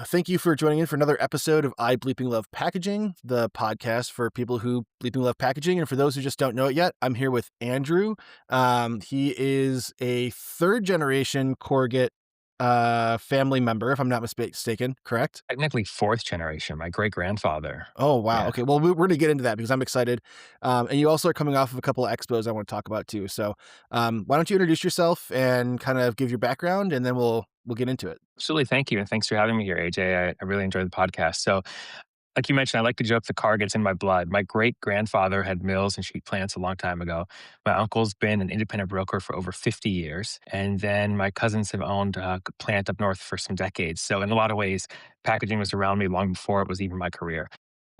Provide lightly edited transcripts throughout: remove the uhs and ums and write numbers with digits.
Thank you for joining in for another episode of I Bleeping Love Packaging, the podcast for people who bleeping love packaging. And for those who just don't know it yet, I'm here with Andrew. He is a third generation Corrugate family member, if I'm not mistaken, correct? Technically fourth generation, my great-grandfather. Oh, wow. Yeah, Okay. Well, we're going to get into that because I'm excited. And you also are coming off of a couple of expos I want to talk about too. So why don't you introduce yourself and kind of give your background, and then we'll get into it. absolutely, thank you, and thanks for having me here, AJ. I really enjoyed the podcast. So, like you mentioned, I like to joke the car gets in my blood. My great-grandfather had mills and sheet plants a long time ago. My uncle's been an independent broker for over 50 years, and then my cousins have owned a plant up north for some decades. So in a lot of ways, packaging was around me long before it was even my career.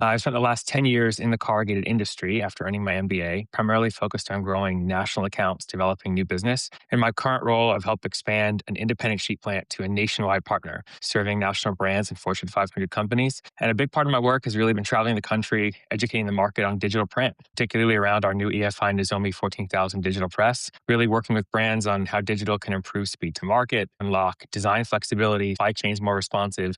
I spent the last 10 years in the corrugated industry after earning my MBA, primarily focused on growing national accounts, developing new business. In my current role, I've helped expand an independent sheet plant to a nationwide partner, serving national brands and Fortune 500 companies. And a big part of my work has really been traveling the country, educating the market on digital print, particularly around our new EFI Nozomi 14,000 digital press, really working with brands on how digital can improve speed to market, unlock design flexibility, supply chains more responsive,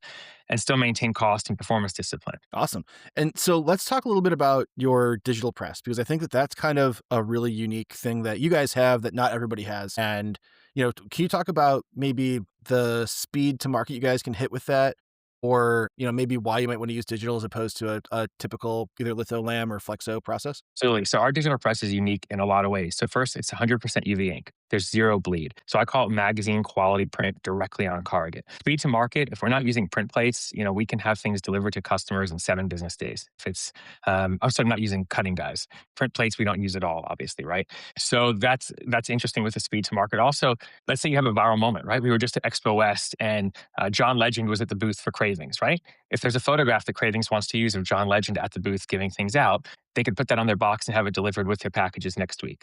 and still maintain cost and performance discipline. Awesome. And so let's talk a little bit about your digital press, because I think that that's kind of a really unique thing that you guys have that not everybody has. And, can you talk about maybe the speed to market you guys can hit with that? Or, maybe why you might want to use digital as opposed to a typical either litho lam or flexo process? Absolutely. So our digital press is unique in a lot of ways. So first, it's 100% UV ink. There's zero bleed. So I call it magazine quality print directly on Corrugate. Speed to market, if we're not using print plates, we can have things delivered to customers in 7 business days. If it's, I'm sorry, not using cutting dies. Print plates, we don't use at all, obviously, right? So that's interesting with the speed to market. Also, let's say you have a viral moment, right? We were just at Expo West and John Legend was at the booth for Cravings, right? If there's a photograph that Cravings wants to use of John Legend at the booth giving things out, they could put that on their box and have it delivered with their packages next week.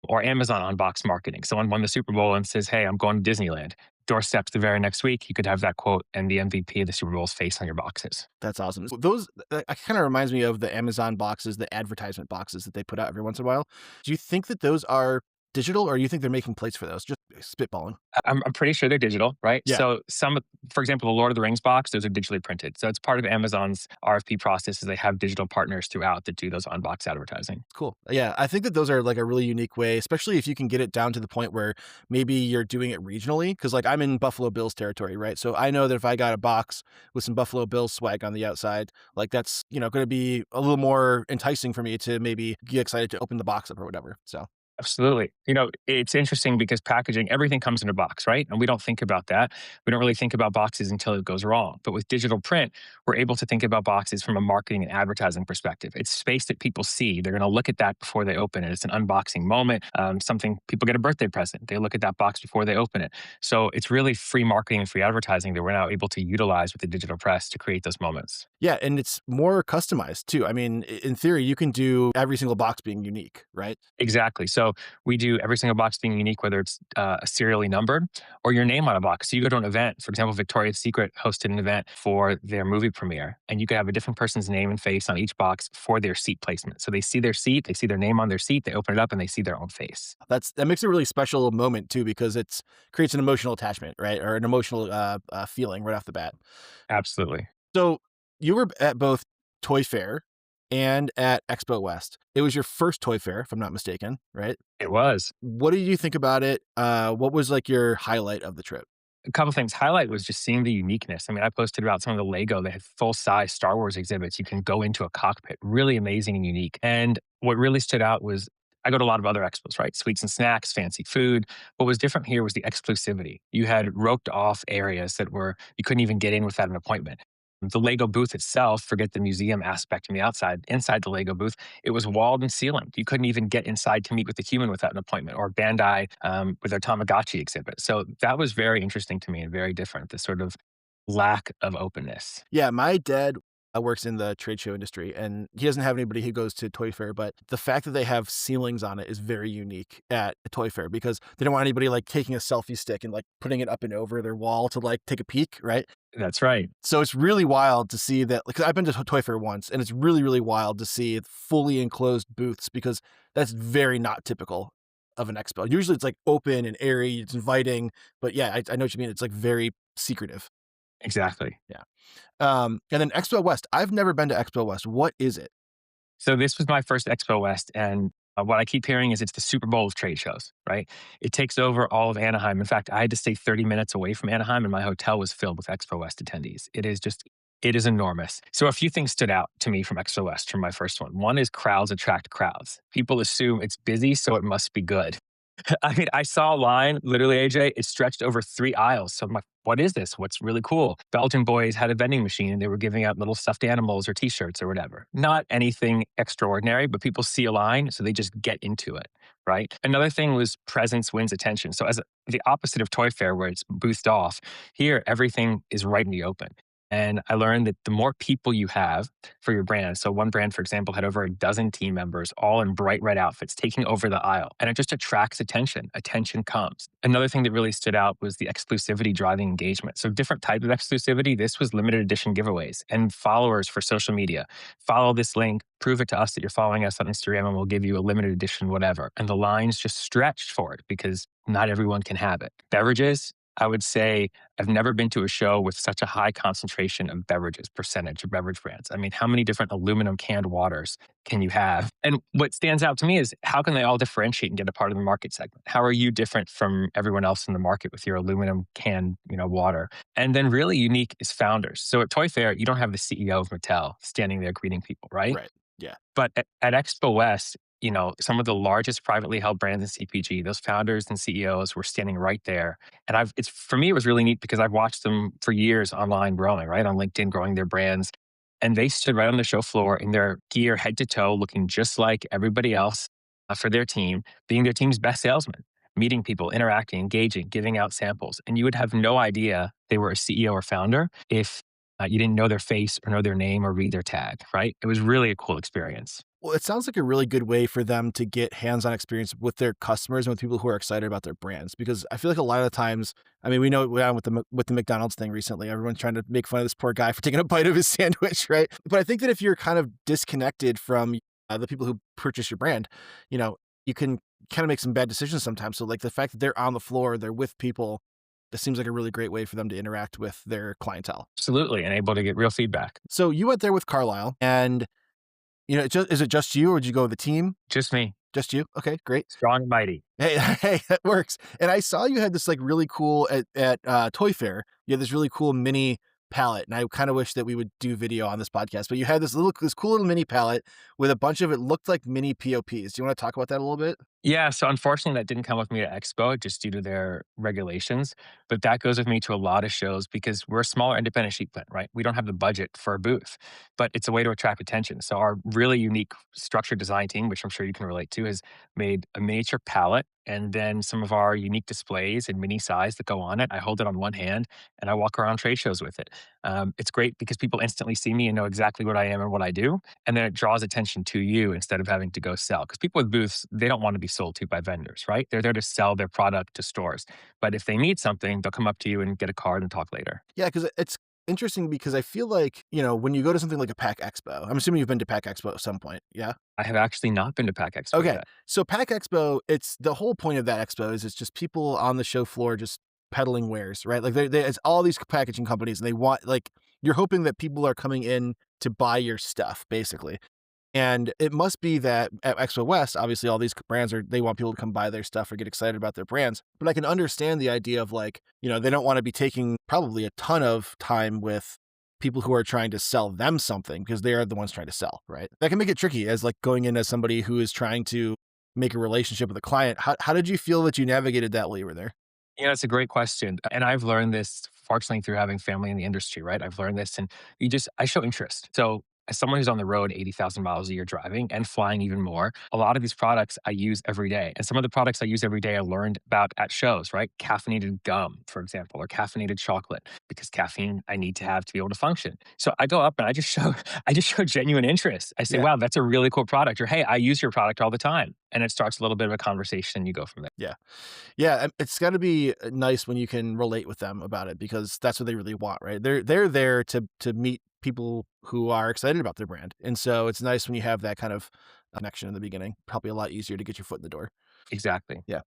Or Amazon on box marketing. Someone won the Super Bowl and says, "Hey, I'm going to Disneyland." Doorsteps the very next week, you could have that quote and the MVP of the Super Bowl's face on your boxes. That's awesome. So those kind of reminds me of the Amazon boxes, the advertisement boxes that they put out every once in a while. Do you think that those are digital, or do you think they're making plates for those? Just spitballing. I'm pretty sure they're digital, right? Yeah. So for example, the Lord of the Rings box, those are digitally printed. So it's part of Amazon's RFP process is they have digital partners throughout that do those on-box advertising. Cool. Yeah, I think that those are like a really unique way, especially if you can get it down to the point where maybe you're doing it regionally. Cause like I'm in Buffalo Bills territory, right? So I know that if I got a box with some Buffalo Bills swag on the outside, like that's, going to be a little more enticing for me to maybe get excited to open the box up or whatever. So Absolutely. It's interesting because packaging, everything comes in a box, right? And we don't think about that. We don't really think about boxes until it goes wrong. But with digital print, we're able to think about boxes from a marketing and advertising perspective. It's space that people see. They're going to look at that before they open it. It's an unboxing moment, something people get a birthday present. They look at that box before they open it. So it's really free marketing and free advertising that we're now able to utilize with the digital press to create those moments. yeah, and it's more customized too. I mean, in theory, you can do every single box being unique, right? Exactly. So we do every single box being unique, whether it's serially numbered or your name on a box. So you go to an event, for example, Victoria's Secret hosted an event for their movie premiere, and you could have a different person's name and face on each box for their seat placement. So they see their seat, they see their name on their seat, they open it up, and they see their own face. That makes it a really special moment too, because it's creates an emotional attachment, right? Or an emotional feeling right off the bat. Absolutely. So you were at both Toy Fair and at Expo West. It was your first Toy Fair, if I'm not mistaken, right? It was. What did you think about it? What was like your highlight of the trip? A couple things. Highlight was just seeing the uniqueness. I mean, I posted about some of the Lego. They had full size Star Wars exhibits. You can go into a cockpit, really amazing and unique. And what really stood out was I go to a lot of other expos, right? Sweets and snacks, fancy food. What was different here was the exclusivity. You had roped off areas that were, you couldn't even get in without an appointment. The Lego booth itself, forget the museum aspect from the outside, inside the Lego booth, it was walled and ceilinged. You couldn't even get inside to meet with a human without an appointment, or Bandai with their Tamagotchi exhibit. So that was very interesting to me and very different, the sort of lack of openness. Yeah, my dad works in the trade show industry, and he doesn't have anybody who goes to Toy Fair, but the fact that they have ceilings on it is very unique at a Toy Fair, because they don't want anybody like taking a selfie stick and like putting it up and over their wall to like take a peek, right? That's right. So it's really wild to see that. Like, I've been to Toy Fair once, and it's really, really wild to see fully enclosed booths, because that's very not typical of an expo. Usually it's like open and airy, it's inviting, but yeah, I know what you mean. It's like very secretive. Exactly. Yeah. And then Expo West, I've never been to Expo West. What is it? So this was my first Expo West, and what I keep hearing is it's the Super Bowl of trade shows, right? It takes over all of Anaheim. In fact, I had to stay 30 minutes away from Anaheim, and my hotel was filled with Expo West attendees. It is enormous. So a few things stood out to me from Expo West from my first one. One is crowds attract crowds. People assume it's busy, so it must be good. I mean, I saw a line, literally, AJ, it stretched over 3 aisles. So I'm like, what is this? What's really cool? Belgian boys had a vending machine and they were giving out little stuffed animals or t-shirts or whatever. Not anything extraordinary, but people see a line, so they just get into it, right? Another thing was presence wins attention. So the opposite of Toy Fair, where it's boothed off, here everything is right in the open. And I learned that the more people you have for your brand. So one brand, for example, had over a dozen team members, all in bright red outfits, taking over the aisle. And it just attracts attention. Attention comes. Another thing that really stood out was the exclusivity driving engagement. So different type of exclusivity. This was limited edition giveaways and followers for social media. Follow this link, prove it to us that you're following us on Instagram, and we'll give you a limited edition, whatever. And the lines just stretched for it because not everyone can have it. Beverages, I would say I've never been to a show with such a high concentration of beverages, percentage of beverage brands. I mean, how many different aluminum canned waters can you have? And what stands out to me is how can they all differentiate and get a part of the market segment? How are you different from everyone else in the market with your aluminum canned, water? And then really unique is founders. So at Toy Fair, you don't have the CEO of Mattel standing there greeting people, right? Right. Yeah. But at Expo West, some of the largest privately held brands in CPG, those founders and CEOs were standing right there. And it's for me, it was really neat because I've watched them for years online growing, right? On LinkedIn, growing their brands. And they stood right on the show floor in their gear head to toe, looking just like everybody else for their team, being their team's best salesman, meeting people, interacting, engaging, giving out samples. And you would have no idea they were a CEO or founder if you didn't know their face or know their name or read their tag, right? It was really a cool experience. Well, it sounds like a really good way for them to get hands-on experience with their customers and with people who are excited about their brands. Because I feel like a lot of the times, I mean, we know what with the McDonald's thing recently. Everyone's trying to make fun of this poor guy for taking a bite of his sandwich, right? But I think that if you're kind of disconnected from the people who purchase your brand, you can kind of make some bad decisions sometimes. So, like the fact that they're on the floor, they're with people, this seems like a really great way for them to interact with their clientele. Absolutely. And able to get real feedback. So you went there with Carlisle, and is it just you, or did you go with the team? Just me, Just you? Okay, great. strong and mighty. Hey, hey, that works. And I saw you had this like really cool at Toy Fair. You had this really cool mini palette, and I kind of wish that we would do video on this podcast. But you had this cool little mini palette with a bunch of it looked like mini POPs. Do you want to talk about that a little bit? Yeah, so unfortunately, that didn't come with me to Expo just due to their regulations. But that goes with me to a lot of shows because we're a smaller independent sheet plant, right? We don't have the budget for a booth, but it's a way to attract attention. So our really unique structured design team, which I'm sure you can relate to, has made a miniature palette and then some of our unique displays in mini size that go on it. I hold it on one hand and I walk around trade shows with it. It's great because people instantly see me and know exactly what I am and what I do. And then it draws attention to you instead of having to go sell. Because people with booths, they don't want to be sold to by vendors, right? They're there to sell their product to stores. But if they need something, they'll come up to you and get a card and talk later. Yeah, because it's interesting because I feel like, when you go to something like a Pack Expo, I'm assuming you've been to Pack Expo at some point. Yeah. I have actually not been to Pack Expo Okay. yet. So Pack Expo, it's the whole point of that expo is it's just people on the show floor just peddling wares, right? Like it's all these packaging companies and they want like you're hoping that people are coming in to buy your stuff, basically. And it must be that at Expo West, obviously all these brands they want people to come buy their stuff or get excited about their brands. But I can understand the idea of like, they don't want to be taking probably a ton of time with people who are trying to sell them something because they are the ones trying to sell, right? That can make it tricky as like going in as somebody who is trying to make a relationship with a client. How did you feel that you navigated that while you were there? It's a great question. And I've learned this fortunately through having family in the industry, right? I've learned this and I show interest. So as someone who's on the road 80,000 miles a year driving and flying even more, a lot of these products I use every day. And some of the products I use every day I learned about at shows, right? Caffeinated gum, for example, or caffeinated chocolate, because caffeine I need to have to be able to function. So I go up and I just show genuine interest. I say, Yeah. wow, that's a really cool product. Or hey, I use your product all the time. And it starts a little bit of a conversation and you go from there. Yeah. Yeah, it's got to be nice when you can relate with them about it because that's what they really want, right? They're there to meet people who are excited about their brand. And so it's nice when you have that kind of connection in the beginning. Probably a lot easier to get your foot in the door. Exactly. Yeah.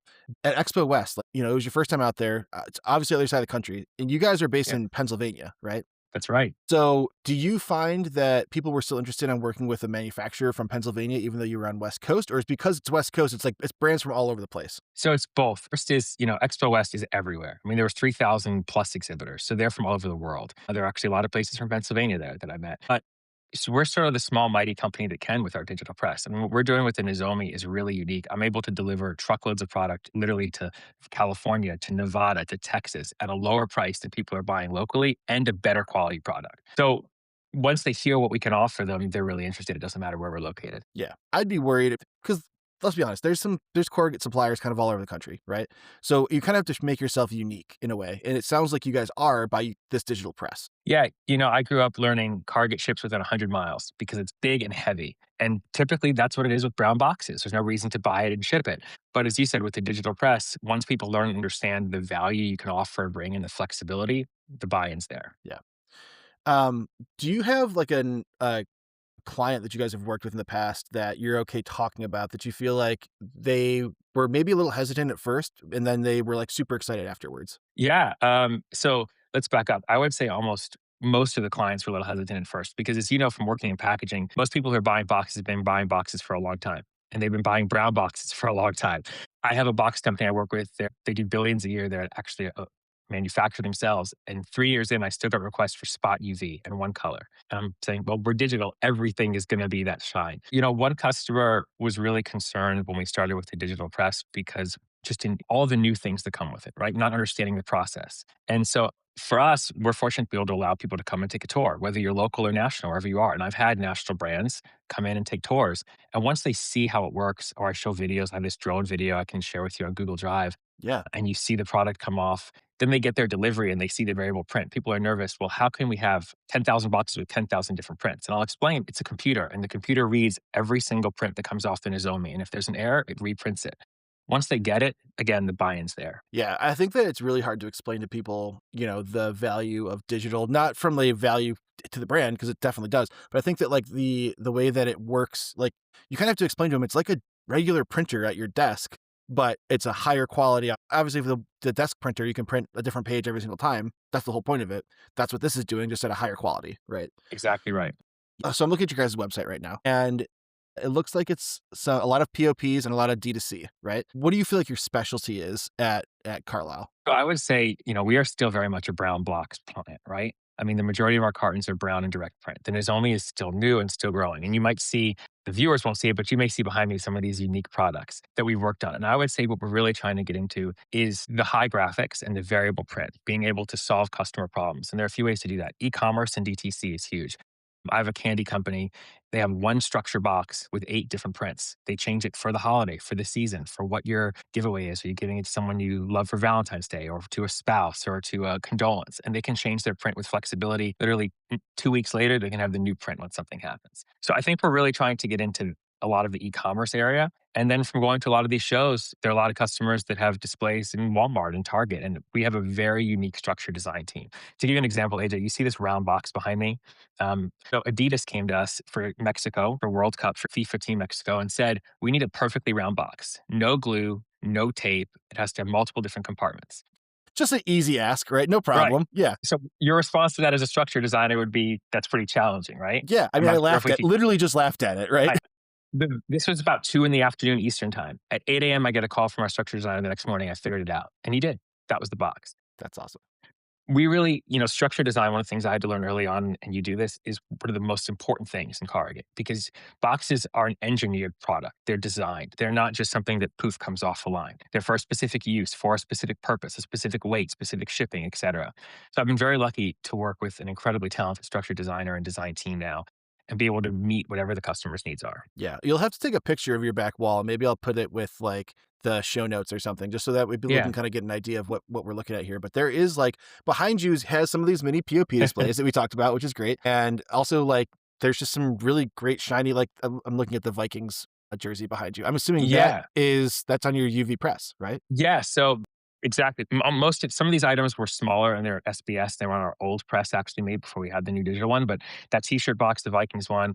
At Expo West, like, it was your first time out there. It's obviously the other side of the country, and you guys are based Yeah. in Pennsylvania, right? That's right. So, do you find that people were still interested in working with a manufacturer from Pennsylvania, even though you were on West Coast, or is because it's West Coast, it's like it's brands from all over the place? So it's both. First is, Expo West is everywhere. I mean, there was 3,000 plus exhibitors. So they're from all over the world. There are actually a lot of places from Pennsylvania there that I met. But so we're sort of the small, mighty company that can with our digital press. I mean, what we're doing with the Nozomi is really unique. I'm able to deliver truckloads of product literally to California, to Nevada, to Texas at a lower price than people are buying locally and a better quality product. So once they feel what we can offer them, they're really interested. It doesn't matter where we're located. Yeah, I'd be worried because let's be honest, there's corrugate suppliers kind of all over the country, right? So you kind of have to make yourself unique in a way, and it sounds like you guys are by this digital press. Yeah, I grew up learning car get ships within 100 miles because it's big and heavy. And typically that's what it is with brown boxes. There's no reason to buy it and ship it. But as you said, with the digital press, once people learn and understand the value you can offer, bring and the flexibility, the buy-in's there. Yeah. Um, do you have like a client that you guys have worked with in the past that you're okay talking about that you feel like they were maybe a little hesitant at first and then they were like super excited afterwards? Yeah. So let's back up. I would say almost most of the clients were a little hesitant at first because, as you know, from working in packaging, most people who are buying boxes have been buying boxes for a long time and they've been buying brown boxes for a long time. I have a box company I work with. They do billions a year. They're actually manufacture themselves. And 3 years in, I still got requests for spot UV and one color. And I'm saying, well, we're digital. Everything is going to be that shine. One customer was really concerned when we started with the digital press because just in all the new things that come with it, right? Not understanding the process. And so for us, we're fortunate to be able to allow people to come and take a tour, whether you're local or national, wherever you are. And I've had national brands come in and take tours. And once they see how it works, or I show videos, I have this drone video I can share with you on Google Drive, Yeah. and you see the product come off. Then they get their delivery and they see the variable print. People are nervous. Well, how can we have 10,000 boxes with 10,000 different prints? And I'll explain it's a computer, and the computer reads every single print that comes off the Nozomi. And if there's an error, it reprints it. Once they get it, again, the buy in's there. Yeah, I think that it's really hard to explain to people, the value of digital, not from the value to the brand because it definitely does, but I think that like the way that it works, like you kind of have to explain to them it's like a regular printer at your desk, but it's a higher quality. Obviously, for the desk printer, you can print a different page every single time. That's the whole point of it. That's what this is doing, just at a higher quality, right? Exactly right. So I'm looking at your guys' website right now, and it looks like it's a lot of POPs and a lot of D2C, right? What do you feel like your specialty is at Carlisle? So I would say, we are still very much a brown blocks plant, right? I mean, the majority of our cartons are brown and direct print. The Nozomi is still new and still growing. And you might see, the viewers won't see it, but you may see behind me some of these unique products that we've worked on. And I would say what we're really trying to get into is the high graphics and the variable print, being able to solve customer problems. And there are a few ways to do that. E-commerce and DTC is huge. I have a candy company. They have one structure box with 8 different prints. They change it for the holiday, for the season, for what your giveaway is. Are you giving it to someone you love for Valentine's Day or to a spouse or to a condolence? And they can change their print with flexibility. Literally 2 weeks later, they can have the new print when something happens. So I think we're really trying to get into a lot of the e-commerce area. And then from going to a lot of these shows, there are a lot of customers that have displays in Walmart and Target. And we have a very unique structure design team. To give you an example, AJ, you see this round box behind me? So Adidas came to us for Mexico, for World Cup, for FIFA Team Mexico, and said, we need a perfectly round box. No glue, no tape. It has to have multiple different compartments. Just an easy ask, right? No Right. problem. Yeah. So your response to that as a structure designer would be, that's pretty challenging, right? Yeah. I I'm mean, I not sure if laughed we at could. literally just laughed at it, right? I, this was about 2 in the afternoon Eastern time. At 8 a.m., I get a call from our structure designer the next morning. I figured it out. And he did. That was the box. That's awesome. We really, structure design, one of the things I had to learn early on, and you do this, is one of the most important things in Corrugate because boxes are an engineered product. They're designed. They're not just something that poof comes off the line. They're for a specific use, for a specific purpose, a specific weight, specific shipping, et cetera. So I've been very lucky to work with an incredibly talented structure designer and design team now and be able to meet whatever the customer's needs are. Yeah. You'll have to take a picture of your back wall. Maybe I'll put it with like the show notes or something, just so that people Yeah. can kind of get an idea of what we're looking at here. But there is like behind you has some of these mini POP displays that we talked about, which is great. And also like there's just some really great shiny, like I'm looking at the Vikings jersey behind you. I'm assuming Yeah. that's on your UV press, right? Yeah. So exactly. Some of these items were smaller and they're SBS. They were on our old press actually made before we had the new digital one. But that T-shirt box, the Vikings one,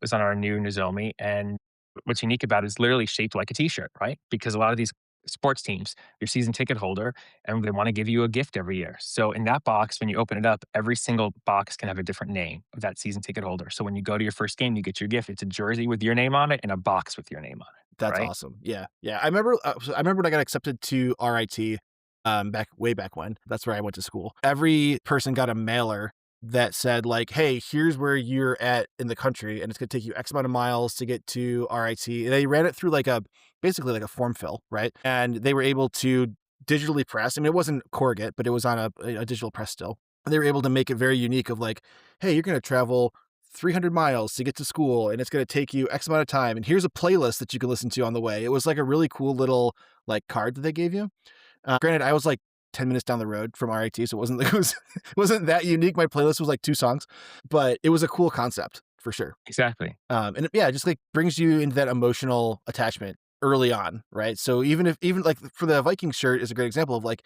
was on our new Nozomi. And what's unique about it is literally shaped like a T-shirt, right? Because a lot of these sports teams, your season ticket holder, and they want to give you a gift every year. So in that box, when you open it up, every single box can have a different name of that season ticket holder. So when you go to your first game, you get your gift. It's a jersey with your name on it and a box with your name on it, That's right? awesome. Yeah, yeah. I remember when I got accepted to RIT, back way back when. That's where I went to school. Every person got a mailer that said like, "Hey, here's where you're at in the country, and it's gonna take you X amount of miles to get to RIT." And they ran it through like a basically like a form fill, right? And they were able to digitally press. I mean, it wasn't corrugate, but it was on a digital press still. And they were able to make it very unique of like, "Hey, you're gonna travel 300 miles to get to school and it's going to take you X amount of time. And here's a playlist that you can listen to on the way." It was like a really cool little like card that they gave you. Granted, I was like 10 minutes down the road from RIT, so it wasn't, it wasn't that unique. My playlist was like 2 songs, but it was a cool concept for sure. Exactly. Yeah, it just like brings you into that emotional attachment early on, right? So even like for the Viking shirt is a great example of like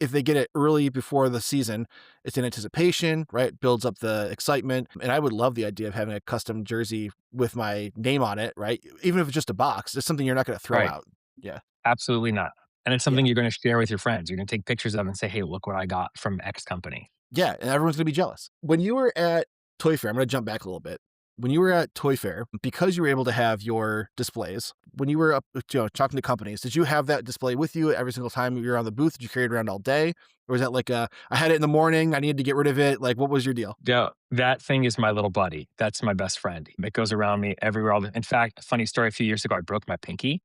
if they get it early before the season, it's in anticipation, right? Builds up the excitement. And I would love the idea of having a custom jersey with my name on it, right? Even if it's just a box, it's something you're not going to throw Right. out. Yeah. Absolutely not. And it's Yeah. something you're going to share with your friends. You're going to take pictures of and say, hey, look what I got from X company. Yeah, and everyone's gonna be jealous. When you were at Toy Fair, I'm gonna jump back a little bit. When you were at Toy Fair, because you were able to have your displays, when you were up, talking to companies, did you have that display with you every single time you were on the booth? Did you carry it around all day? Or was that like I had it in the morning, I needed to get rid of it? Like, what was your deal? Yeah, that thing is my little buddy. That's my best friend. It goes around me everywhere. In fact, a funny story, a few years ago, I broke my pinky.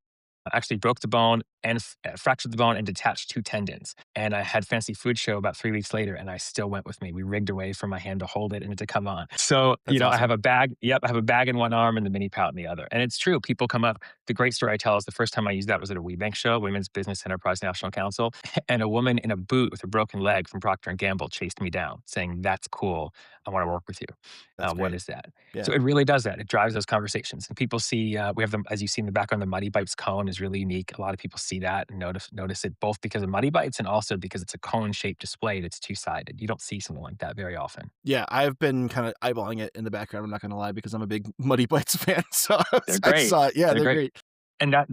I actually broke the bone and fractured the bone and detached 2 tendons. And I had fancy food show about 3 weeks later, and I still went with me. We rigged away from my hand to hold it and it to come on. So, That's I have awesome. a bag. Yep, I have a bag in one arm and the mini pout in the other. And it's true. People come up. The great story I tell is the first time I used that was at a WeBank show, Women's Business Enterprise National Council, and a woman in a boot with a broken leg from Procter and Gamble chased me down, saying, "That's cool. I want to work with you. That's What great. is that?" Yeah. So it really does that. It drives those conversations, and people see. We have them, as you see in the background. The Muddy Bites cone is really unique. A lot of people see that and notice it both because of Muddy Bites and also because it's a cone shaped display that's 2 sided. You don't see something like that very often. Yeah, I've been kind of eyeballing it in the background. I'm not gonna lie because I'm a big Muddy Bites fan. So They're I great. saw it. Yeah, They're they're great. great. And that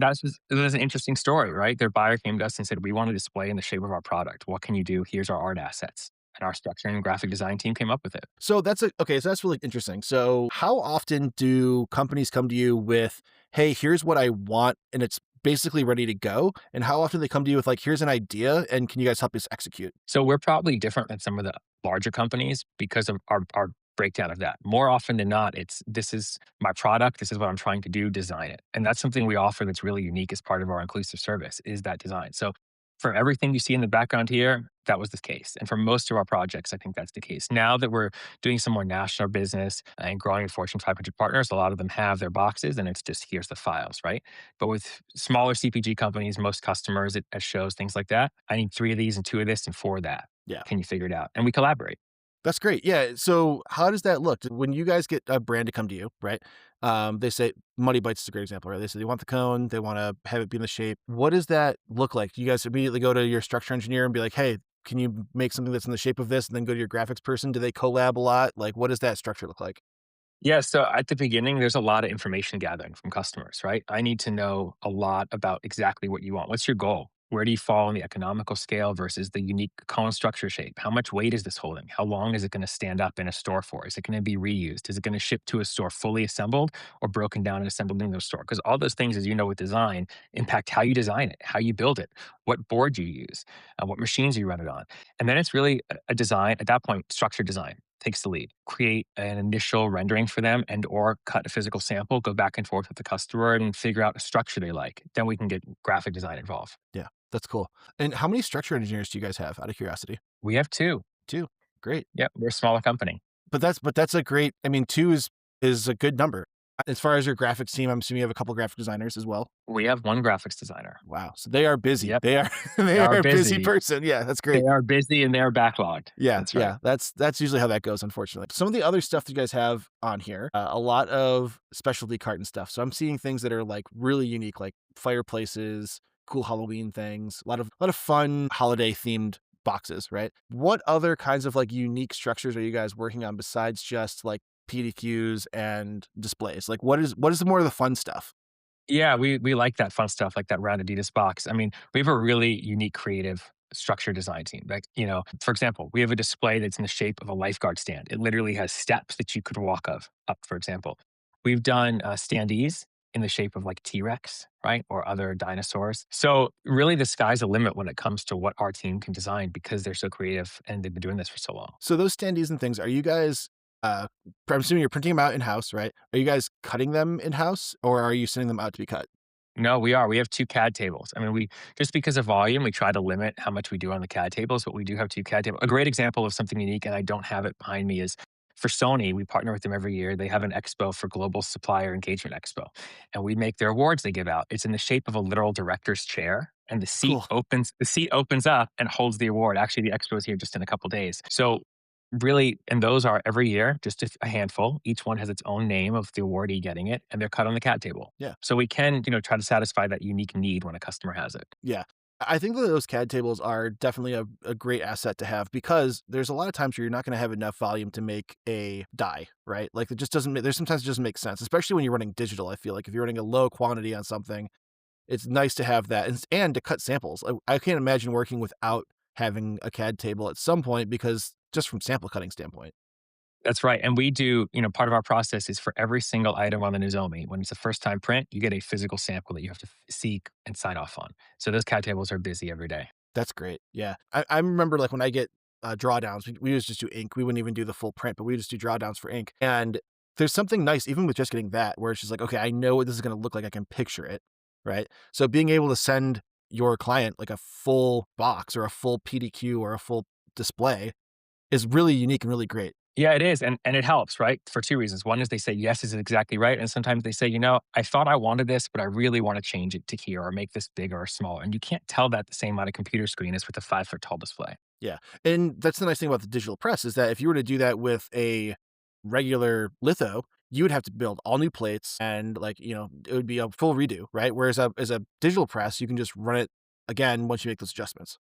was an interesting story, right? Their buyer came to us and said, "We want a display in the shape of our product. What can you do? Here's our art assets." And our structure and graphic design team came up with it. So okay, so that's really interesting. So how often do companies come to you with, "Hey, here's what I want," and it's basically ready to go? And how often they come to you with like, "Here's an idea, and can you guys help us execute?" So we're probably different than some of the larger companies because of our breakdown of that. More often than not, it's this is my product, this is what I'm trying to do, design it. And that's something we offer that's really unique as part of our inclusive service is that design. So for everything you see in the background here, that was the case. And for most of our projects, I think that's the case. Now that we're doing some more national business and growing with Fortune 500 partners, a lot of them have their boxes and it's just here's the files, right? But with smaller CPG companies, most customers at shows, things like that, I need 3 of these and 2 of this and 4 of that. Yeah. Can you figure it out? And we collaborate. That's great. Yeah. So how does that look when you guys get a brand to come to you, right? They say Muddy Bites is a great example, right? They say they want the cone, they want to have it be in the shape. What does that look like? Do you guys immediately go to your structure engineer and be like, "Hey, can you make something that's in the shape of this?" And then go to your graphics person? Do they collab a lot? Like, what does that structure look like? Yeah, so at the beginning, there's a lot of information gathering from customers, right? I need to know a lot about exactly what you want. What's your goal? Where do you fall on the economical scale versus the unique cone structure shape? How much weight is this holding? How long is it going to stand up in a store for? Is it going to be reused? Is it going to ship to a store fully assembled or broken down and assembled in the store? Because all those things, as you know, with design, impact how you design it, how you build it, what board you use, what machines you run it on. And then it's really a design, at that point, structure design takes the lead. Create an initial rendering for them and or cut a physical sample, go back and forth with the customer and figure out a structure they like. Then we can get graphic design involved. Yeah, that's cool. And how many structure engineers do you guys have out of curiosity? We have 2. 2. Great. Yep, we're a smaller company. But that's a great, I mean, 2 is a good number. As far as your graphics team, I'm assuming you have a couple graphic designers as well? We have 1 graphics designer. Wow, so they are busy. Yep, They are they they are are a busy busy. person. Yeah, that's They great. are busy and they are backlogged. Yeah, That's right. yeah, that's usually how that goes, unfortunately. Some of the other stuff that you guys have on here, a lot of specialty carton stuff. So I'm seeing things that are like really unique, like fireplaces, cool Halloween things, a lot of fun holiday themed boxes, right? What other kinds of like unique structures are you guys working on besides just like PDQs and displays? Like what is more of the fun stuff? Yeah, we like that fun stuff, like that round Adidas box. I mean, we have a really unique creative structure design team. Like, for example, we have a display that's in the shape of a lifeguard stand. It literally has steps that you could walk up, for example. We've done standees in the shape of like T-Rex, right? Or other dinosaurs. So really the sky's the limit when it comes to what our team can design because they're so creative and they've been doing this for so long. So those standees and things, are you guys, uh, I'm assuming you're printing them out in-house, right? Are you guys cutting them in-house or are you sending them out to be cut? No, we are. We have 2 CAD tables. I mean, we just because of volume, we try to limit how much we do on the CAD tables, but we do have 2 CAD tables. A great example of something unique, and I don't have it behind me, is for Sony, we partner with them every year. They have an expo for Global Supplier Engagement Expo, and we make their awards they give out. It's in the shape of a literal director's chair, and Cool. the seat opens up and holds the award. Actually, the expo is here just in a couple days. So really, and those are every year, just a handful. Each one has its own name of the awardee getting it, and they're cut on the CAD table. Yeah. So we can, try to satisfy that unique need when a customer has it. Yeah. I think that those CAD tables are definitely a great asset to have because there's a lot of times where you're not going to have enough volume to make a die, right? Like it just doesn't, there's sometimes it doesn't make sense, especially when you're running digital. I feel like if you're running a low quantity on something, it's nice to have that and to cut samples. I can't imagine working without having a CAD table at some point because just from sample cutting standpoint. That's right. And we do, part of our process is for every single item on the Nozomi, when it's a first time print, you get a physical sample that you have to seek and sign off on. So those CAD tables are busy every day. That's great. Yeah. I remember like when I get drawdowns, we just do ink. We wouldn't even do the full print, but we just do drawdowns for ink. And there's something nice, even with just getting that, where it's just like, okay, I know what this is going to look like. I can picture it. Right. So being able to send your client like a full box or a full PDQ or a full display is really unique and really great. Yeah, it is. And it helps, right? For two reasons. One is they say, yes, this is exactly right. And sometimes they say, I thought I wanted this, but I really want to change it to here or make this bigger or smaller. And you can't tell that the same on a computer screen as with a 5 foot tall display. Yeah. And that's the nice thing about the digital press is that if you were to do that with a regular litho, you would have to build all new plates and like, it would be a full redo, right? Whereas as a digital press, you can just run it again once you make those adjustments.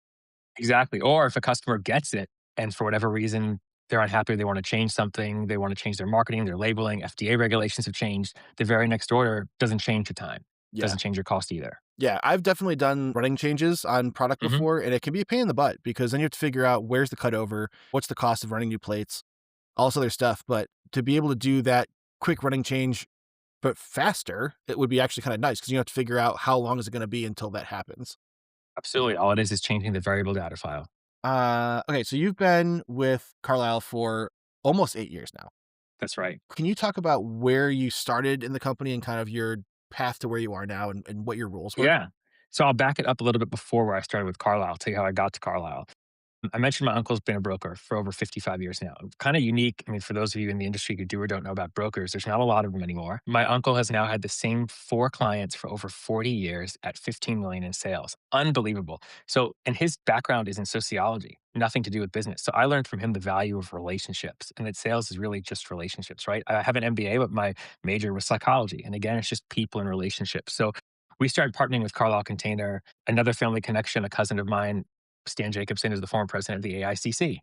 Exactly. Or if a customer gets it and for whatever reason they're unhappy, they want to change something, they want to change their marketing, their labeling, FDA regulations have changed, the very next order doesn't change your time, Yeah. doesn't change your cost either. Yeah. I've definitely done running changes on product Hmm. before, and it can be a pain in the butt because then you have to figure out where's the cutover, what's the cost of running new plates, all this other stuff. But to be able to do that quick running change, but faster, it would be actually kind of nice because you have to figure out how long is it going to be until that happens. Absolutely. All it is changing the variable data file. Okay, so you've been with Carlisle for almost 8 years now. That's right. Can you talk about where you started in the company and kind of your path to where you are now and what your roles were? Yeah. So I'll back it up a little bit before where I started with Carlisle, tell you how I got to Carlisle. I mentioned my uncle's been a broker for over 55 years now. Kind of unique. I mean, for those of you in the industry who do or don't know about brokers, there's not a lot of them anymore. My uncle has now had the same 4 clients for over 40 years at 15 million in sales. Unbelievable. So, and his background is in sociology, nothing to do with business. So I learned from him the value of relationships and that sales is really just relationships, right? I have an MBA, but my major was psychology. And again, it's just people and relationships. So we started partnering with Carlisle Container, another family connection, a cousin of mine, Stan Jacobson, is the former president of the AICC.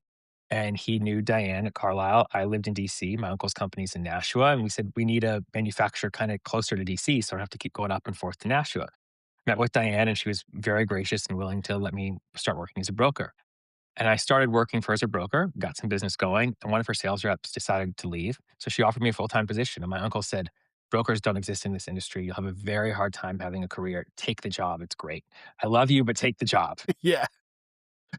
And he knew Diane at Carlisle. I lived in DC. My uncle's company's in Nashua. And we said, we need a manufacturer kind of closer to DC. So I don't have to keep going up and forth to Nashua. Met with Diane, and she was very gracious and willing to let me start working as a broker. And I started working for her as a broker, got some business going. And one of her sales reps decided to leave. So she offered me a full time position. And my uncle said, brokers don't exist in this industry. You'll have a very hard time having a career. Take the job. It's great. I love you, but take the job. Yeah.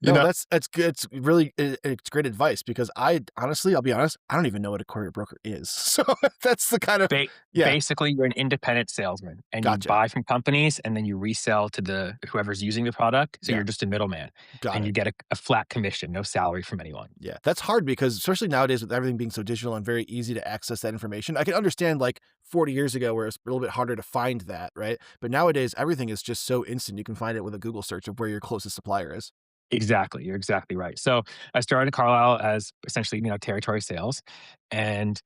You No, know, that's good. It's really it's great advice because I honestly, I'll be honest, I don't even know what a courier broker is. So that's the kind of Ba yeah, basically, you're an independent salesman, and you gotcha. buy from companies, and then you resell to the whoever's using the product, so Yeah, you're just a middleman, got and it. you get a flat commission, no salary from anyone. Yeah, that's hard because especially nowadays with everything being so digital and very easy to access that information. I can understand like 40 years ago where it's a little bit harder to find that, right? But nowadays everything is just so instant. You can find it with a Google search of where your closest supplier is. Exactly, you're exactly right. So, I started at Carlisle as essentially, territory sales, and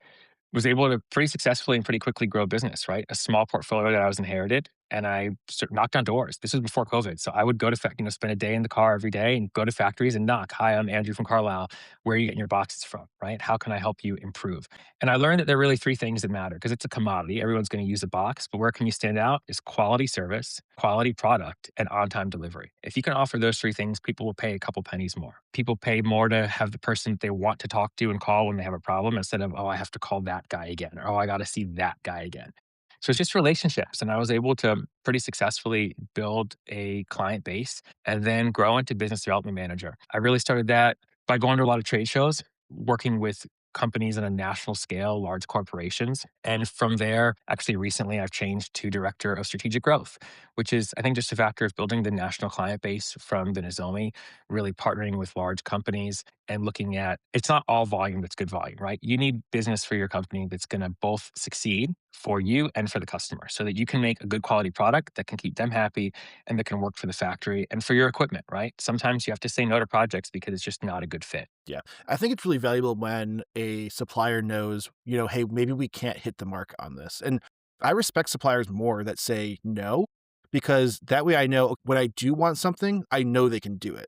was able to pretty successfully and pretty quickly grow business, right? A small portfolio that I was inherited, and I knocked on doors. This was before COVID. So I would go to, spend a day in the car every day and go to factories and knock. Hi, I'm Andrew from Carlisle. Where are you getting your boxes from? Right? How can I help you improve? And I learned that there are really three things that matter because it's a commodity. Everyone's going to use a box, but where can you stand out is quality service, quality product, and on time delivery. If you can offer those three things, people will pay a couple pennies more. People pay more to have the person they want to talk to and call when they have a problem instead of, oh, I have to call that guy again, or oh, I got to see that guy again. So it's just relationships. And I was able to pretty successfully build a client base and then grow into business development manager. I really started that by going to a lot of trade shows, working with companies on a national scale, large corporations. And from there, actually recently, I've changed to director of strategic growth, which is, I think, just a factor of building the national client base from the Nozomi, really partnering with large companies and looking at it's not all volume that's good volume, right? You need business for your company that's going to both succeed for you and for the customer so that you can make a good quality product that can keep them happy and that can work for the factory and for your equipment, right? Sometimes you have to say no to projects because it's just not a good fit. Yeah. I think it's really valuable when a supplier knows, hey, maybe we can't hit the mark on this. And I respect suppliers more that say no, because that way I know when I do want something, I know they can do it.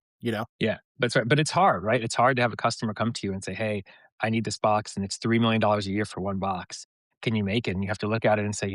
Yeah, that's right. But it's hard, right? It's hard to have a customer come to you and say, hey, I need this box and it's $3 million a year for one box. Can you make it? And you have to look at it and say,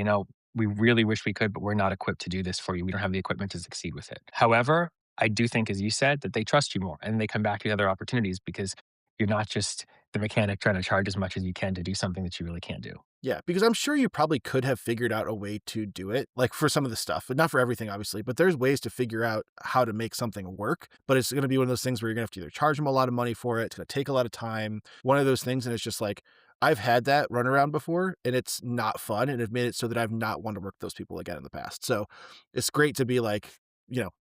we really wish we could, but we're not equipped to do this for you. We don't have the equipment to succeed with it. However, I do think, as you said, that they trust you more and they come back to other opportunities because you're not just the mechanic trying to charge as much as you can to do something that you really can't do. Yeah, because I'm sure you probably could have figured out a way to do it, like for some of the stuff, but not for everything, obviously. But there's ways to figure out how to make something work. But it's going to be one of those things where you're going to have to either charge them a lot of money for it. It's going to take a lot of time. One of those things. And it's just like, I've had that run around before and it's not fun. And it made it so that I've not wanted to work with those people again in the past. So it's great to be like,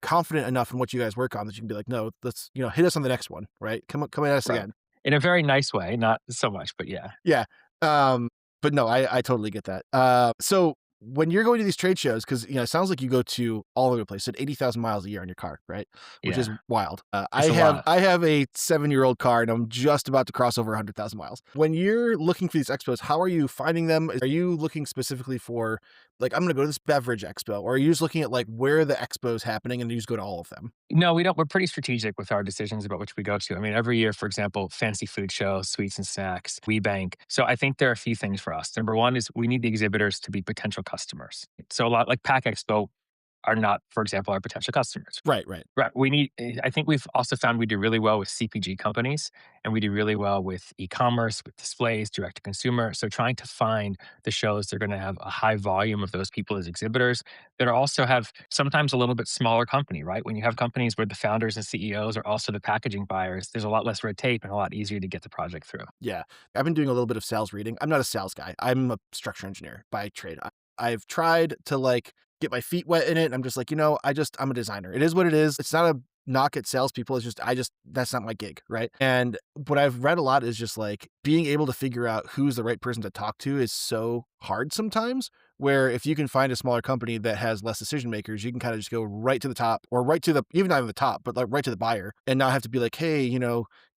confident enough in what you guys work on that you can be like, no, let's, hit us on the next one, right? Come at us Right. again. In a very nice way, not so much, but yeah. Yeah. Um, but no, I totally get that. So when you're going to these trade shows, because it sounds like you go to all over the place at 80,000 miles a year on your car, right? Which is Yeah. wild. I It's a have lot. I have a 7-year-old car and I'm just about to cross over 100,000 miles. When you're looking for these expos, how are you finding them? Are you looking specifically for like I'm gonna go to this beverage expo, or are you just looking at like where are the expos happening and you just go to all of them? No, we don't. We're pretty strategic with our decisions about which we go to. I mean, every year, for example, fancy food show, sweets and snacks, we bank. So I think there are a few things for us. Number one is we need the exhibitors to be potential customers. So a lot like Pack Expo are not, for example, our potential customers. Right, right. Right. I think we've also found we do really well with CPG companies and we do really well with e commerce, with displays, direct to consumer. So trying to find the shows that are going to have a high volume of those people as exhibitors that are also have sometimes a little bit smaller company, right? When you have companies where the founders and CEOs are also the packaging buyers, there's a lot less red tape and a lot easier to get the project through. Yeah. I've been doing a little bit of sales reading. I'm not a sales guy. I'm a structure engineer by trade. I've tried to like get my feet wet in it. And I'm just like, I'm a designer. It is what it is. It's not a knock at salespeople. It's just, that's not my gig. Right. And what I've read a lot is just like being able to figure out who's the right person to talk to is so hard sometimes. Where if you can find a smaller company that has less decision makers, you can kind of just go right to the top or right to even not even the top, but like right to the buyer and not have to be like, hey,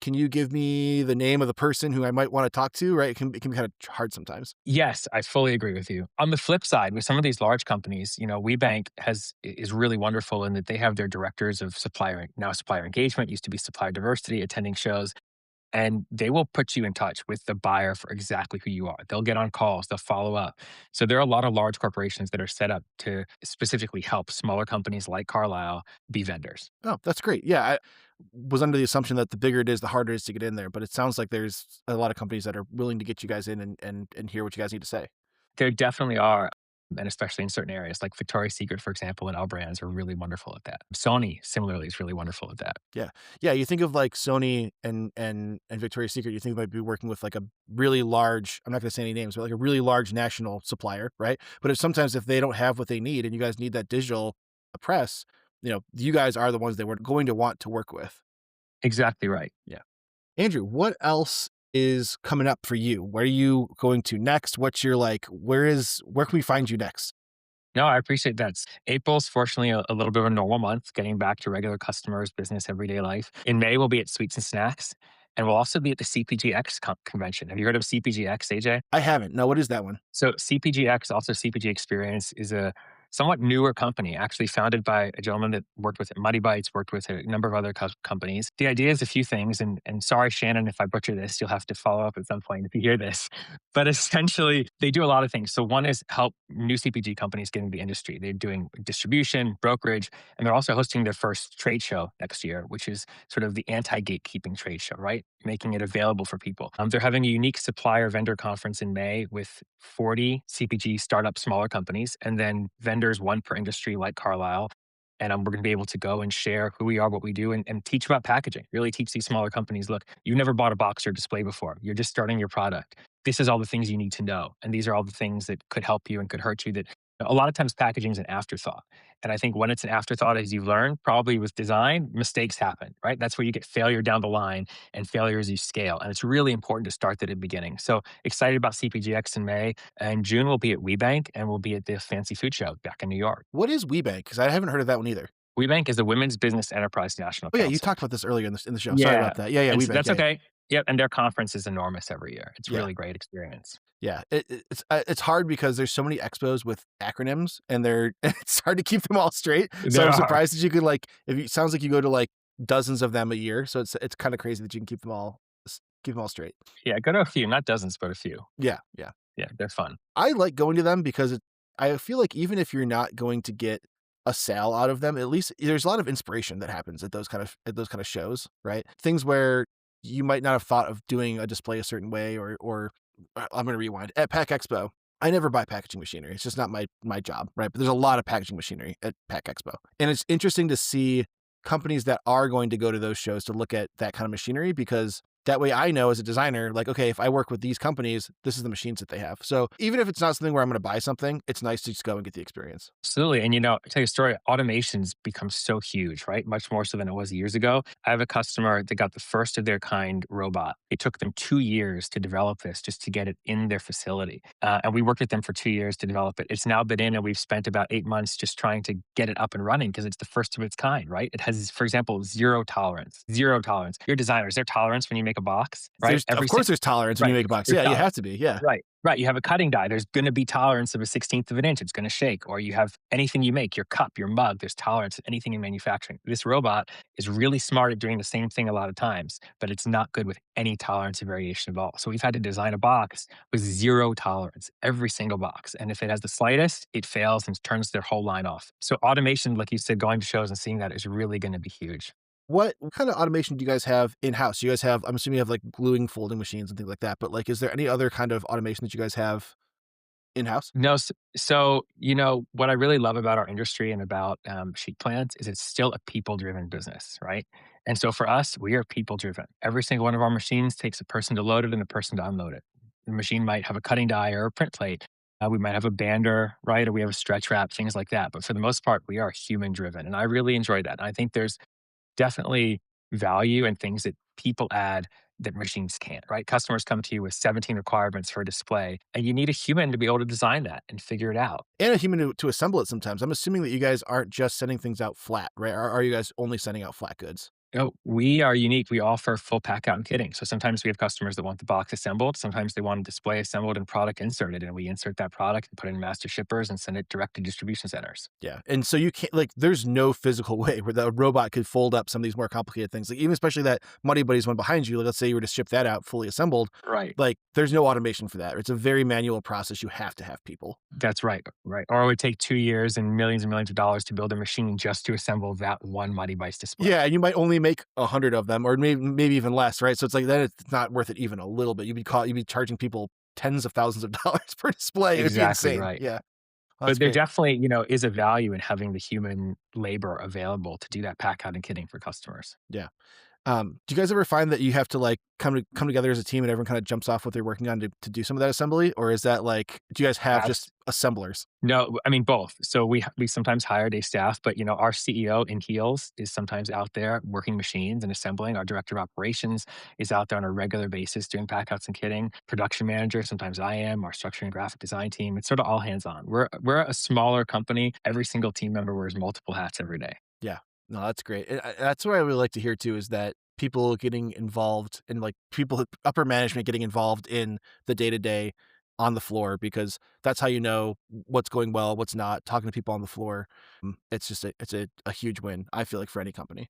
can you give me the name of the person who I might want to talk to? Right. It can be kind of hard sometimes. Yes, I fully agree with you. On the flip side, with some of these large companies, WeBank is really wonderful in that they have their directors of supplier engagement, used to be supplier diversity, attending shows, and they will put you in touch with the buyer for exactly who you are. They'll get on calls, they'll follow up. So there are a lot of large corporations that are set up to specifically help smaller companies like Carlisle be vendors. Oh, that's great. Yeah. I was under the assumption that the bigger it is, the harder it is to get in there. But it sounds like there's a lot of companies that are willing to get you guys in and hear what you guys need to say. There definitely are, and especially in certain areas, like Victoria's Secret, for example, and L Brands are really wonderful at that. Sony, similarly, is really wonderful at that. Yeah. Yeah. You think of like Sony and Victoria's Secret, you think they might be working with like a really large, I'm not going to say any names, but like a really large national supplier, right? But if they don't have what they need and you guys need that digital press, you guys are the ones they were going to want to work with. Exactly right. Yeah. Andrew, what else is coming up for you? Where are you going to next? What's your like, where can we find you next? No, I appreciate that. April's fortunately a little bit of a normal month, getting back to regular customers, business, everyday life. In May, we'll be at Sweets and Snacks, and we'll also be at the CPGX convention. Have you heard of CPGX, AJ? I haven't. No, what is that one? So CPGX, also CPG Experience, is a somewhat newer company, actually founded by a gentleman that worked with Muddy Bites, worked with a number of other companies. The idea is a few things, and sorry, Shannon, if I butcher this, you'll have to follow up at some point if you hear this. But essentially, they do a lot of things. So one is help new CPG companies get into the industry. They're doing distribution, brokerage, and they're also hosting their first trade show next year, which is sort of the anti-gatekeeping trade show, right? Making it available for people. They're having a unique supplier vendor conference in May with 40 CPG startup smaller companies, and then vendors, one per industry like Carlisle. And we're going to be able to go and share who we are, what we do, and teach about packaging. Really teach these smaller companies, look, you never bought a box or display before. You're just starting your product. This is all the things you need to know. And these are all the things that could help you and could hurt you, that a lot of times packaging is an afterthought. And I think when it's an afterthought, as you've learned, probably with design, mistakes happen, right? That's where you get failure down the line and failure as you scale. And it's really important to start that at the beginning. So excited about CPGX in May. And June we'll be at WeBank and we'll be at the Fancy Food Show back in New York. What is WeBank? Because I haven't heard of that one either. WeBank is the Women's Business Enterprise National Oh, yeah, you Council. talked about this earlier in the show. Sorry Yeah. about that. Yeah, yeah, And so WeBank. that's Yeah, yeah. okay. Yep. And their conference is enormous every year. It's Yeah. really great experience. Yeah, it's hard because there's so many expos with acronyms, and it's hard to keep them all straight. So There I'm are. surprised that you could sounds like you go to like dozens of them a year. So it's kind of crazy that you can keep them all straight. Yeah. Go to a few, not dozens, but a few. Yeah, yeah. Yeah. They're fun. I like going to them because I feel like even if you're not going to get a sale out of them, at least there's a lot of inspiration that happens at those kind of shows, right? Things where you might not have thought of doing a display a certain way, or I'm going to rewind. At Pack Expo, I never buy packaging machinery. It's just not my job, right? But there's a lot of packaging machinery at Pack Expo, and it's interesting to see companies that are going to go to those shows to look at that kind of machinery, because that way I know as a designer, like, okay, if I work with these companies, this is the machines that they have. So even if it's not something where I'm going to buy something, it's nice to just go and get the experience. Absolutely. And I'll tell you a story. Automation's become so huge, right? Much more so than it was years ago. I have a customer that got the first of their kind robot. It took them 2 years to develop this just to get it in their facility. And we worked with them for 2 years to develop it. It's now been in, and we've spent about 8 months just trying to get it up and running because it's the first of its kind, right? It has, for example, zero tolerance. Zero tolerance. You're a designer. Is there tolerance when you make a box, right? Of course there's tolerance when you Right. make a box. There's Yeah, you tolerance. have to be. Yeah. Right. Right. You have a cutting die. There's going to be tolerance of a 16th of an inch. It's going to shake. Or you have anything you make, your cup, your mug, there's tolerance of anything in manufacturing. This robot is really smart at doing the same thing a lot of times, but it's not good with any tolerance or variation at all. So we've had to design a box with zero tolerance, every single box. And if it has the slightest, it fails and turns their whole line off. So automation, like you said, going to shows and seeing that is really going to be huge. What kind of automation do you guys have in-house? You guys have, I'm assuming you have like gluing folding machines and things like that, but like, is there any other kind of automation that you guys have in-house? No, so what I really love about our industry and about sheet plants is it's still a people-driven business, right? And so for us, we are people-driven. Every single one of our machines takes a person to load it and a person to unload it. The machine might have a cutting die or a print plate. We might have a bander, right? Or we have a stretch wrap, things like that. But for the most part, we are human-driven, and I really enjoy that. And I think there's definitely value and things that people add that machines can't, right? Customers come to you with 17 requirements for a display, and you need a human to be able to design that and figure it out. And a human to assemble it sometimes. I'm assuming that you guys aren't just sending things out flat, right? Are you guys only sending out flat goods? Oh, we are unique. We offer full pack out and kitting. So sometimes we have customers that want the box assembled. Sometimes they want a display assembled and product inserted, and we insert that product and put it in master shippers and send it direct to distribution centers. Yeah. And so you can't, like, there's no physical way where the robot could fold up some of these more complicated things. Like, even especially that Muddy Buddies one behind you, like, let's say you were to ship that out fully assembled, Right. like, there's no automation for that. It's a very manual process. You have to have people. That's right. Right. Or it would take 2 years and millions of dollars to build a machine just to assemble that one Mighty Vice display. Yeah. And you might only make 100 of them, or maybe even less, right? So it's like, then it's not worth it even a little bit. You'd be charging people tens of thousands of dollars per display. It would be Exactly insane. right. Yeah. Well, that's But there great. definitely, is a value in having the human labor available to do that pack out and kitting for customers. Yeah. Do you guys ever find that you have to like come together as a team and everyone kind of jumps off what they're working on to do some of that assembly? Or is that like, do you guys have just assemblers? No, I mean both. So we sometimes hire day staff, but our CEO in heels is sometimes out there working machines and assembling. Our director of operations is out there on a regular basis doing packouts and kitting. Production manager, sometimes I am. Our structure and graphic design team. It's sort of all hands on. We're a smaller company. Every single team member wears multiple hats every day. Yeah. No, that's great. That's what I would like to hear too, is that people getting involved and like people, upper management getting involved in the day to day. on the floor because that's how you know what's going well, what's not, talking to people on the floor. It's just a huge win, I feel like, for any company.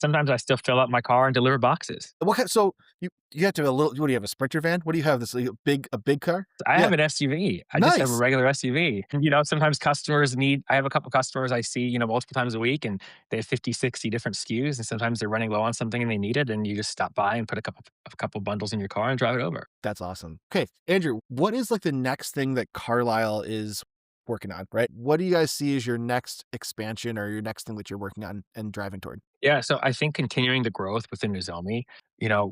Sometimes I still fill up my car and deliver boxes. What kind so you have to have a little what do you have, a Sprinter van? What do you have, this, like, a big car? I Yeah. have an SUV. I just have a Nice. regular SUV. And, sometimes customers need I have a couple customers I see, multiple times a week, and they have 50, 60 different SKUs, and sometimes they're running low on something and they need it, and you just stop by and put a couple bundles in your car and drive it over. That's awesome. Okay, Andrew, what is, like, the next thing that Carlisle is working on, right? What do you guys see as your next expansion or your next thing that you're working on and driving toward? Yeah, so I think continuing the growth within Nozomi,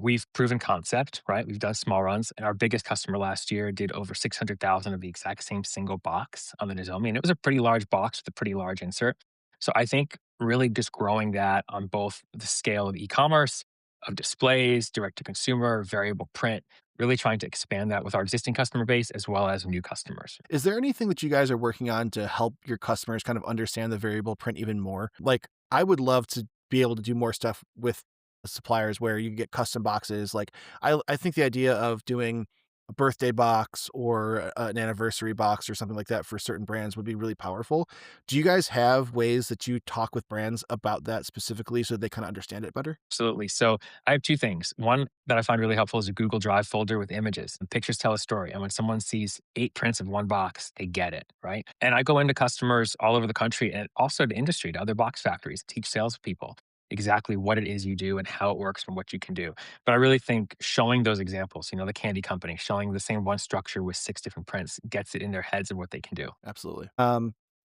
we've proven concept, right? We've done small runs, and our biggest customer last year did over 600,000 of the exact same single box on the Nozomi, and it was a pretty large box with a pretty large insert. So I think really just growing that on both the scale of e-commerce, of displays, direct to consumer, variable print, really trying to expand that with our existing customer base as well as new customers. Is there anything that you guys are working on to help your customers kind of understand the variable print even more? Like, I would love to be able to do more stuff with suppliers where you get custom boxes. Like, I think the idea of doing a birthday box or an anniversary box or something like that for certain brands would be really powerful. Do you guys have ways that you talk with brands about that specifically so they kind of understand it better? Absolutely. So I have two things. One that I find really helpful is a Google Drive folder with images. And pictures tell a story. And when someone sees 8 prints of one box, they get it, right? And I go into customers all over the country and also to industry, to other box factories, teach salespeople exactly what it is you do and how it works and what you can do. But I really think showing those examples, the candy company, showing the same one structure with 6 different prints gets it in their heads of what they can do. Absolutely.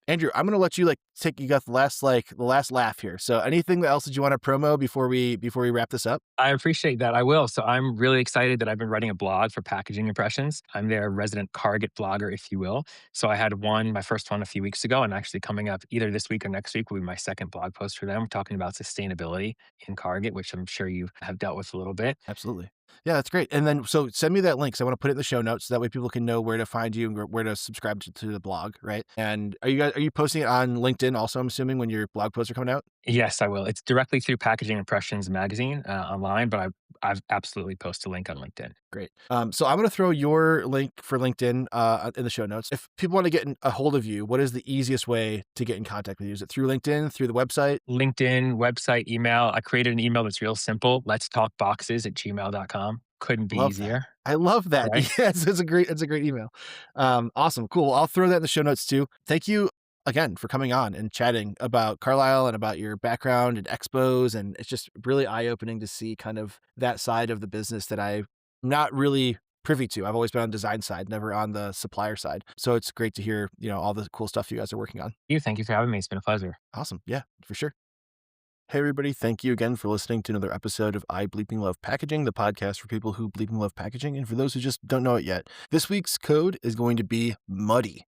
Andrew, I'm gonna let you like take you got the last laugh here. So anything else that you want to promo before we wrap this up? I appreciate that. I will. So I'm really excited that I've been writing a blog for Packaging Impressions. I'm their resident Carget blogger, if you will. So I had my first one a few weeks ago, and actually coming up either this week or next week will be my second blog post for them, talking about sustainability in Carget, which I'm sure you have dealt with a little bit. Absolutely. Yeah, that's great. And then so send me that link. So I want to put it in the show notes so that way people can know where to find you and where to subscribe to the blog, right? And are you posting it on LinkedIn also, I'm assuming, when your blog posts are coming out? Yes, I will. It's directly through Packaging Impressions magazine online, but I've absolutely posted a link on LinkedIn. Great. So I'm going to throw your link for LinkedIn in the show notes. If people want to get a hold of you, what is the easiest way to get in contact with you? Is it through LinkedIn, through the website? LinkedIn, website, email. I created an email that's real simple. Let's talk boxes at gmail.com. Couldn't be Love that. easier, I love that. right? Yes, it's a great email. Awesome. Cool. I'll throw that in the show notes too. Thank you again for coming on and chatting about Carlisle and about your background and expos. And it's just really eye-opening to see kind of that side of the business that I'm not really privy to. I've always been on the design side, never on the supplier side. So it's great to hear, all the cool stuff you guys are working on. Thank you for having me. It's been a pleasure. Awesome. Yeah, for sure. Hey, everybody. Thank you again for listening to another episode of I Bleeping Love Packaging, the podcast for people who bleeping love packaging. And for those who just don't know it yet, this week's code is going to be MUDDY,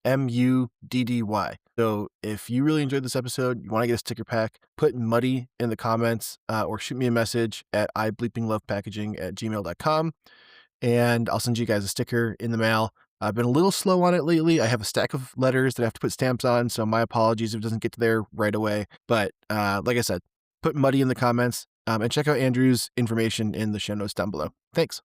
MUDDY. So if you really enjoyed this episode, you want to get a sticker pack, put MUDDY in the comments or shoot me a message at ibleepinglovepackaging@gmail.com and I'll send you guys a sticker in the mail. I've been a little slow on it lately. I have a stack of letters that I have to put stamps on, so my apologies if it doesn't get to there right away. But like I said, put Muddy in the comments and check out Andrew's information in the show notes down below. Thanks.